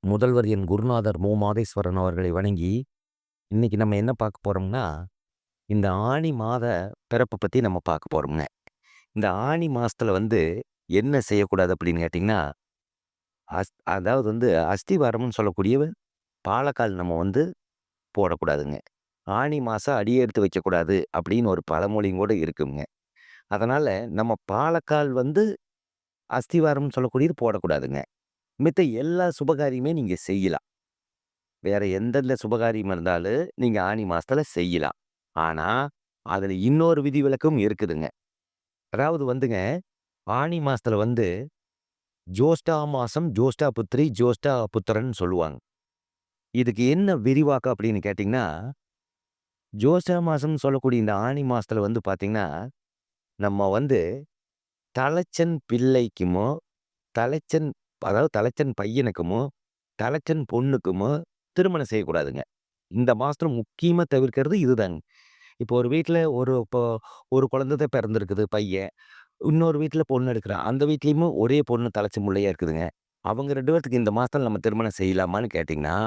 முதல்வர் என் குருநாதர் மாதேஸ்வரன் அவர்களை வணங்கி, இன்னைக்கு நம்ம என்ன பார்க்க போறோம்னா, இந்த ஆனி மாத பிறப்ப பத்தி நம்ம பார்க்க போறோம்ங்க. இந்த ஆனி மாசத்துல என்ன செய்யக்கூடாது அப்படின்னு கேட்டீங்கன்னா, அதாவது அஸ்திவாரம்னு சொல்லக்கூடிய பாலக்கால் நம்ம போடக்கூடாதுங்க. ஆனி மாசம் அடி எடுத்து வைக்கக்கூடாது அப்படின்னு ஒரு பழமொழியும் கூட இருக்குங்க. அதனால நம்ம பாலக்கால் அஸ்திவாரம்னு சொல்லக்கூடியது போடக்கூடாதுங்க. மித்த எல்லா சுபகாரியமே நீங்க செய்யலாம். வேற எந்தெந்த சுபகாரியம் இருந்தாலும் நீங்க ஆனி மாசத்துல செய்யலாம். ஆனா, அதுல இன்னொரு விதிவிலக்கும் இருக்குதுங்க. அதாவது ஆனி மாசத்துல ஜோஸ்டா மாசம், ஜோஸ்டா புத்திரி, ஜோஸ்டா புத்திரன்னு சொல்லுவாங்க. இதுக்கு என்ன விரிவாக்கம் அப்படின்னு கேட்டீங்கன்னா, ஜோஸ்டா மாசம்னு சொல்லக்கூடிய இந்த ஆனி மாசத்துல பார்த்தீங்கன்னா, நம்ம தலைச்சன் பிள்ளைக்குமோ, தலைச்சன் அதாவது தலைச்சன் பையனுக்குமோ, தலைச்சன் பொண்ணுக்குமோ திருமணம் செய்யக்கூடாதுங்க. இந்த மாசத்துல முக்கியமா தவிர்க்கிறது இதுதாங்க. இப்போ ஒரு வீட்ல ஒரு குழந்தை தான் பிறந்திருக்குது பையன். இன்னொரு வீட்ல பொண்ணு எடுக்குறான். அந்த வீட்லயுமே ஒரே பொண்ணு தலைச்சு முள்ளையா இருக்குதுங்க. அவங்க 2 பேத்துக்கு இந்த மாசத்துல நம்ம திருமணம் செய்யலாமான்னு கேட்டீங்கன்னா,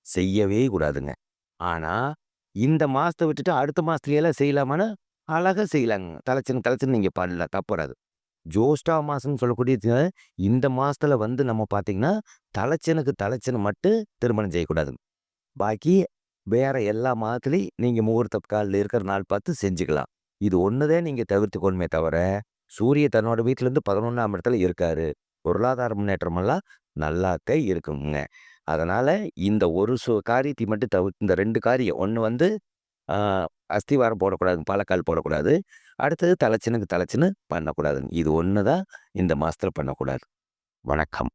செய்யவே கூடாதுங்க. ஆனா, இந்த மாசத்த விட்டுட்டு அடுத்த மாசத்துலயெல்லாம் செய்யலாமான்னா, அழகா செய்யலாங்க. தலைச்சுன்னு தலைச்சுன்னு நீங்க பண்ணலாம். தப்பு வராது. ஜோஸ்டா மாசம்னு சொல்லக்கூடிய இந்த மாசத்துல நம்ம பார்த்தீங்கன்னா, தலைச்சனுக்கு தலைச்சனு மட்டும் திருமணம் செய்யக்கூடாதுங்க. பாக்கி வேற எல்லா மாதத்துலயும் நீங்க முகூர்த்த கால்ல இருக்கிற நாள் பார்த்து செஞ்சுக்கலாம். இது ஒண்ணு தான் நீங்க தவிர்த்துக்கணுமே தவிர, சூரிய தன்னோட வீட்லருந்து 11ஆம் இடத்துல இருக்காரு. பொருளாதார முன்னேற்றமெல்லாம் நல்லாத்தே இருக்குங்க. அதனால இந்த ஒரு காரியத்தை மட்டும் இந்த 2 காரியம். ஒண்ணு ஆ அஸ்திவாரம் போடக்கூடாதுங்க. பாலக்கால் போடக்கூடாது. அடுத்தது தலைச்சனுக்கு தலைச்சனு பண்ணக்கூடாதுங்க. இது ஒண்ணு தான் இந்த மாசத்துல பண்ணக்கூடாது. வணக்கம்.